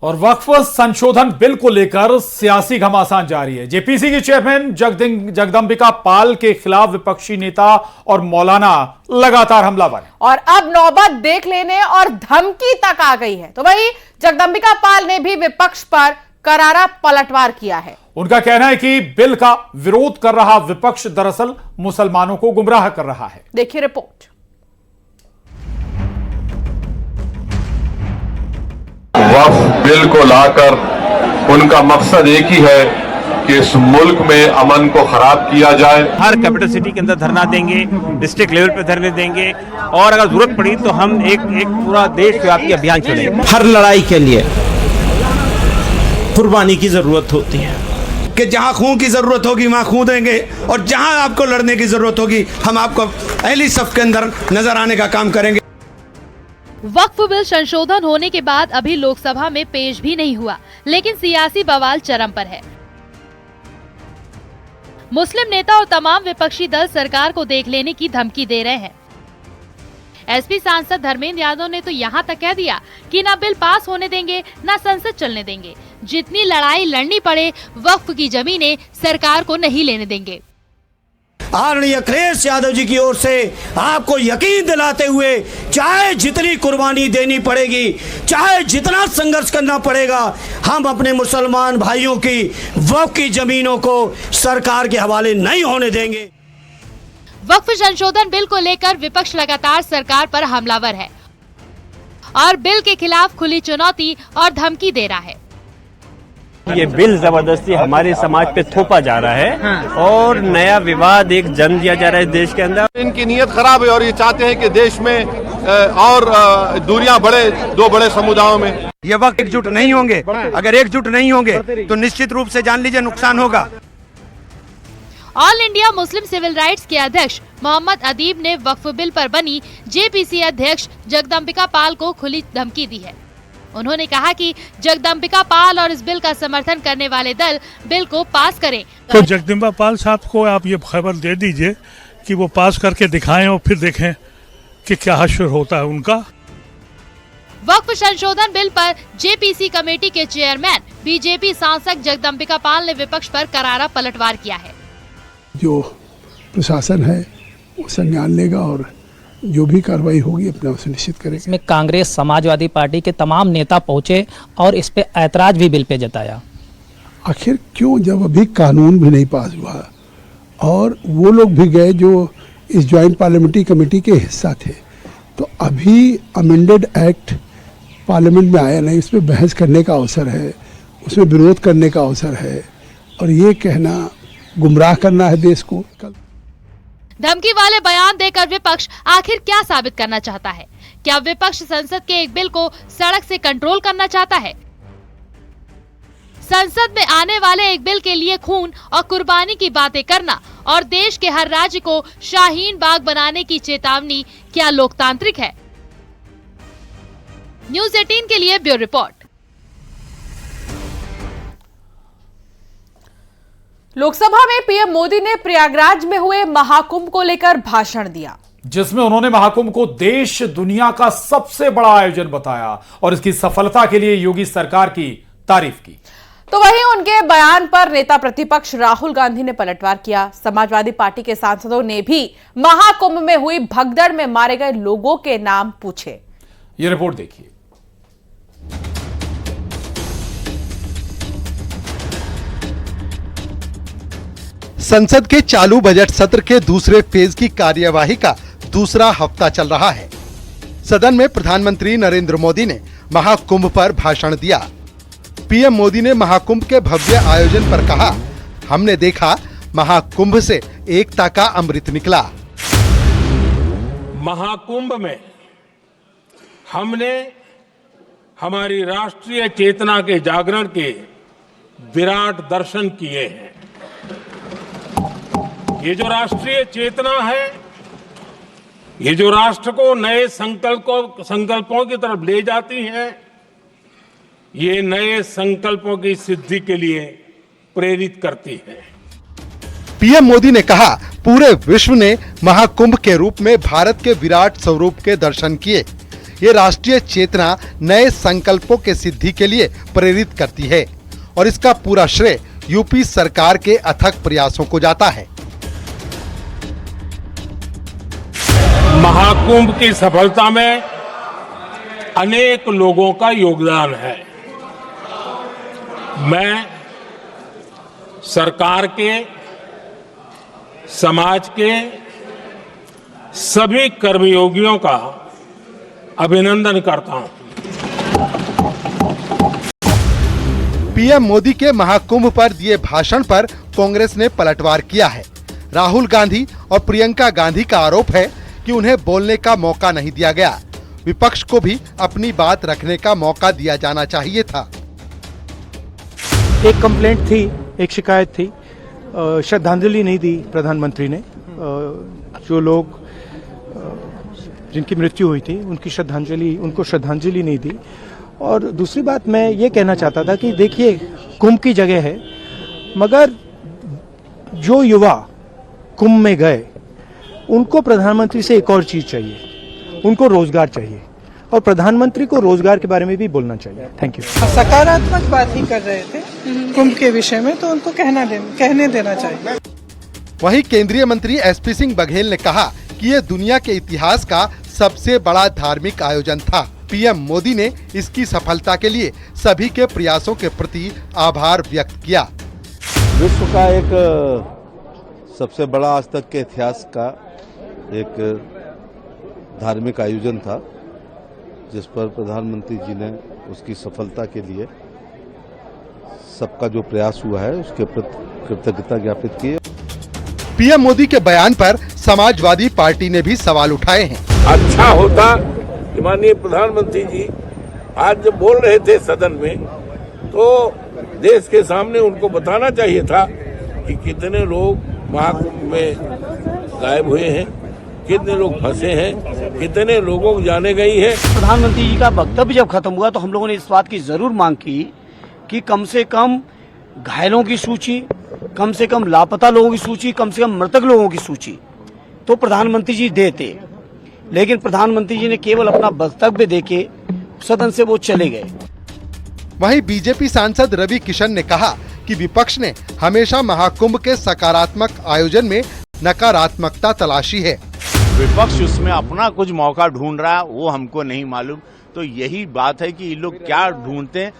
और वक्फ संशोधन बिल को लेकर सियासी घमासान जारी है। जेपीसी के चेयरमैन जगदंबिका पाल के खिलाफ विपक्षी नेता और मौलाना लगातार हमलावर हैं। और अब नौबत देख लेने और धमकी तक आ गई है। तो वही जगदंबिका पाल ने भी विपक्ष पर करारा पलटवार किया है। उनका कहना है कि बिल का विरोध कर रहा विपक्ष दरअसल मुसलमानों को गुमराह कर रहा है। देखिए रिपोर्ट। वक्फ बिल को लाकर उनका मकसद एक ही है कि इस मुल्क में अमन को खराब किया जाए। हर कैपिटल सिटी के अंदर धरना देंगे, डिस्ट्रिक्ट लेवल पे धरने देंगे और अगर जरूरत पड़ी तो हम एक पूरा देशव्यापी अभियान चलेंगे। हर लड़ाई के लिए कुर्बानी की जरूरत होती है कि जहां खून की जरूरत होगी वहां खून देंगे और जहां आपको लड़ने की जरूरत होगी हम आपको पहली सफ के अंदर नजर आने का काम करेंगे। वक्फ बिल संशोधन होने के बाद अभी लोकसभा में पेश भी नहीं हुआ, लेकिन सियासी बवाल चरम पर है। मुस्लिम नेता और तमाम विपक्षी दल सरकार को देख लेने की धमकी दे रहे हैं। एसपी सांसद धर्मेंद्र यादव ने तो यहां तक कह दिया कि न बिल पास होने देंगे न संसद चलने देंगे, जितनी लड़ाई लड़नी पड़े वक्फ की जमीनें सरकार को नहीं लेने देंगे। आदरणीय अखिलेश यादव जी की ओर से आपको यकीन दिलाते हुए चाहे जितनी कुर्बानी देनी पड़ेगी, चाहे जितना संघर्ष करना पड़ेगा, हम अपने मुसलमान भाइयों की वक्फ की जमीनों को सरकार के हवाले नहीं होने देंगे। वक्फ संशोधन बिल को लेकर विपक्ष लगातार सरकार पर हमलावर है और बिल के खिलाफ खुली चुनौती और धमकी दे रहा है। ये बिल जबरदस्ती हमारे समाज पे थोपा जा रहा है और नया विवाद एक जन्म दिया जा रहा है देश के अंदर। इनकी नीयत खराब है और ये चाहते हैं कि देश में और दूरियां बढ़े दो बड़े समुदायों में। ये वक्त एकजुट नहीं होंगे, अगर एकजुट नहीं होंगे तो निश्चित रूप से जान लीजिए नुकसान होगा। All India Muslim civil rights के अध्यक्ष मोहम्मद अदीब ने वक्फ बिल पर बनी जेपीसी अध्यक्ष जगदंबिका पाल को खुली धमकी दी है। उन्होंने कहा कि जगदंबिका पाल और इस बिल का समर्थन करने वाले दल बिल को पास करें। तो जगदंबिका पाल साहब को आप ये खबर दे दीजिए कि वो पास करके दिखाएं और फिर देखें कि क्या हश्र होता है उनका। वक्फ संशोधन बिल पर जेपीसी कमेटी के चेयरमैन बीजेपी सांसद जगदंबिका पाल ने विपक्ष पर करारा पलटवार किया है। जो प्रशासन है वो संज्ञान लेगा और जो भी कार्रवाई होगी अपना सुनिश्चित करेगा। इसमें कांग्रेस समाजवादी पार्टी के तमाम नेता पहुंचे और इस पे ऐतराज भी बिल पे जताया। आखिर क्यों, जब अभी कानून भी नहीं पास हुआ और वो लोग भी गए जो इस ज्वाइंट पार्लियामेंट्री कमेटी के हिस्सा थे, तो अभी अमेंडेड एक्ट पार्लियामेंट में आया नहीं, उस पर बहस करने का अवसर है, उसमें विरोध करने का अवसर है और ये कहना गुमराह करना है देश को। धमकी वाले बयान देकर विपक्ष आखिर क्या साबित करना चाहता है? क्या विपक्ष संसद के एक बिल को सड़क से कंट्रोल करना चाहता है? संसद में आने वाले एक बिल के लिए खून और कुर्बानी की बातें करना और देश के हर राज्य को शाहीन बाग बनाने की चेतावनी क्या लोकतांत्रिक है? न्यूज़ 18 के लिए ब्यूरो रिपोर्ट। लोकसभा में पीएम मोदी ने प्रयागराज में हुए महाकुंभ को लेकर भाषण दिया, जिसमें उन्होंने महाकुंभ को देश दुनिया का सबसे बड़ा आयोजन बताया और इसकी सफलता के लिए योगी सरकार की तारीफ की। तो वहीं उनके बयान पर नेता प्रतिपक्ष राहुल गांधी ने पलटवार किया। समाजवादी पार्टी के सांसदों ने भी महाकुंभ में हुई भगदड़ में मारे गए लोगों के नाम पूछे। ये रिपोर्ट देखिए। संसद के चालू बजट सत्र के दूसरे फेज की कार्यवाही का दूसरा हफ्ता चल रहा है। सदन में प्रधानमंत्री नरेंद्र मोदी ने महाकुंभ पर भाषण दिया। पीएम मोदी ने महाकुंभ के भव्य आयोजन पर कहा, हमने देखा महाकुंभ से एकता का अमृत निकला। महाकुंभ में हमने हमारी राष्ट्रीय चेतना के जागरण के विराट दर्शन किए हैं। ये जो राष्ट्रीय चेतना है, ये जो राष्ट्र को नए संकल्पों की तरफ ले जाती है, ये नए संकल्पों की सिद्धि के लिए प्रेरित करती है। पीएम मोदी ने कहा, पूरे विश्व ने महाकुंभ के रूप में भारत के विराट स्वरूप के दर्शन किए। ये राष्ट्रीय चेतना नए संकल्पों के सिद्धि के लिए प्रेरित करती है और इसका पूरा श्रेय यूपी सरकार के अथक प्रयासों को जाता है। महाकुंभ की सफलता में अनेक लोगों का योगदान है। मैं सरकार के, समाज के सभी कर्मयोगियों का अभिनंदन करता हूं। पीएम मोदी के महाकुंभ पर दिए भाषण पर कांग्रेस ने पलटवार किया है। राहुल गांधी और प्रियंका गांधी का आरोप है कि उन्हें बोलने का मौका नहीं दिया गया। विपक्ष को भी अपनी बात रखने का मौका दिया जाना चाहिए था। एक कंप्लेंट थी, एक शिकायत थी, श्रद्धांजलि नहीं दी प्रधानमंत्री ने। जो लोग जिनकी मृत्यु हुई थी उनको श्रद्धांजलि नहीं दी। और दूसरी बात मैं ये कहना चाहता था कि देखिए, कुंभ की जगह है, मगर जो युवा कुंभ में गए उनको प्रधानमंत्री से एक और चीज चाहिए, उनको रोजगार चाहिए और प्रधानमंत्री को रोजगार के बारे में भी बोलना चाहिए। Thank you. सकारात्मक बात ही कर रहे थे कुंभ के विषय में, तो उनको कहने देना चाहिए। वहीं केंद्रीय मंत्री एसपी सिंह बघेल ने कहा कि ये दुनिया के इतिहास का सबसे बड़ा धार्मिक आयोजन था। पीएम मोदी ने इसकी सफलता के लिए सभी के प्रयासों के प्रति आभार व्यक्त किया। विश्व का एक सबसे बड़ा आज तक के इतिहास का एक धार्मिक आयोजन था, जिस पर प्रधानमंत्री जी ने उसकी सफलता के लिए सबका जो प्रयास हुआ है उसके प्रति कृतज्ञता ज्ञापित की। पीएम मोदी के बयान पर समाजवादी पार्टी ने भी सवाल उठाए हैं। अच्छा होता कि माननीय प्रधानमंत्री जी आज जब बोल रहे थे सदन में, तो देश के सामने उनको बताना चाहिए था कि कितने लोग महाकुंभ में गायब हुए हैं, कितने लोग फंसे हैं, कितने लोगों को जाने गई है। प्रधानमंत्री जी का वक्तव्य जब खत्म हुआ तो हम लोगों ने इस बात की जरूर मांग की कि कम से कम घायलों की सूची, कम से कम लापता लोगों की सूची, कम से कम मृतक लोगों की सूची तो प्रधानमंत्री जी देते। लेकिन प्रधानमंत्री जी ने केवल अपना वक्तव्य देके सदन से वो चले गए। वहीं बीजेपी सांसद रवि किशन ने कहा कि विपक्ष ने हमेशा महाकुंभ के सकारात्मक आयोजन में नकारात्मकता तलाशी है। विपक्ष उसमें अपना कुछ मौका ढूंढ रहा है, वो हमको नहीं मालूम। तो यही बात है कि ये लोग क्या ढूंढते हैं,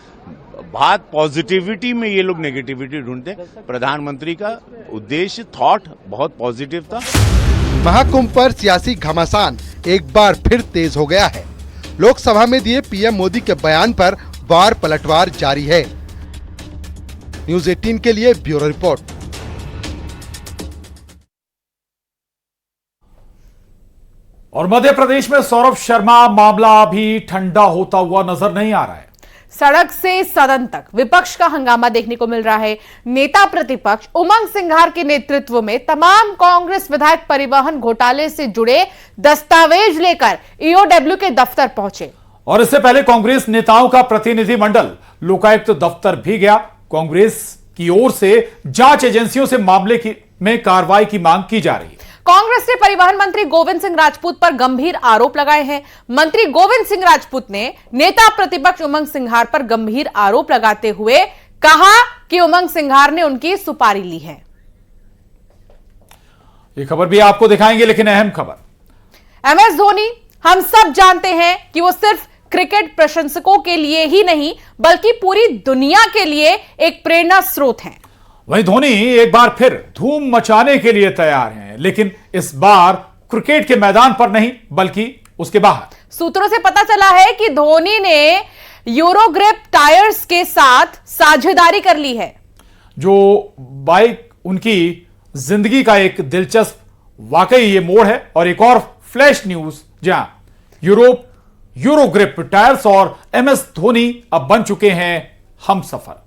बात पॉजिटिविटी में, ये लोग नेगेटिविटी ढूंढते हैं। प्रधानमंत्री का उद्देश्य, थॉट बहुत पॉजिटिव था। महाकुंभ पर सियासी घमासान एक बार फिर तेज हो गया है। लोकसभा में दिए पीएम मोदी के बयान पर वार पलटवार जारी है। न्यूज़ 18 के लिए ब्यूरो रिपोर्ट। और मध्य प्रदेश में सौरभ शर्मा मामला अभी ठंडा होता हुआ नजर नहीं आ रहा है। सड़क से सदन तक विपक्ष का हंगामा देखने को मिल रहा है। नेता प्रतिपक्ष उमंग सिंघार के नेतृत्व में तमाम कांग्रेस विधायक परिवहन घोटाले से जुड़े दस्तावेज लेकर ईओडब्ल्यू के दफ्तर पहुंचे। और इससे पहले कांग्रेस नेताओं का प्रतिनिधिमंडल लोकायुक्त दफ्तर भी गया। कांग्रेस की ओर से जांच एजेंसियों से मामले में कार्रवाई की मांग की जा रही है। कांग्रेस ने परिवहन मंत्री गोविंद सिंह राजपूत पर गंभीर आरोप लगाए हैं। मंत्री गोविंद सिंह राजपूत ने नेता प्रतिपक्ष उमंग सिंघार पर गंभीर आरोप लगाते हुए कहा कि उमंग सिंघार ने उनकी सुपारी ली है। ये खबर भी आपको दिखाएंगे, लेकिन अहम खबर, एमएस धोनी, हम सब जानते हैं कि वो सिर्फ क्रिकेट प्रशंसकों के लिए ही नहीं बल्कि पूरी दुनिया के लिए एक प्रेरणा स्रोत हैं। वहीं धोनी एक बार फिर धूम मचाने के लिए तैयार हैं, लेकिन इस बार क्रिकेट के मैदान पर नहीं बल्कि उसके बाहर। सूत्रों से पता चला है कि धोनी ने यूरोग्रिप टायर्स के साथ साझेदारी कर ली है। जो बाइक उनकी जिंदगी का एक दिलचस्प वाकई ये मोड़ है। और एक और फ्लैश न्यूज, जहां यूरोग्रिप टायर्स और एमएस धोनी अब बन चुके हैं हमसफर।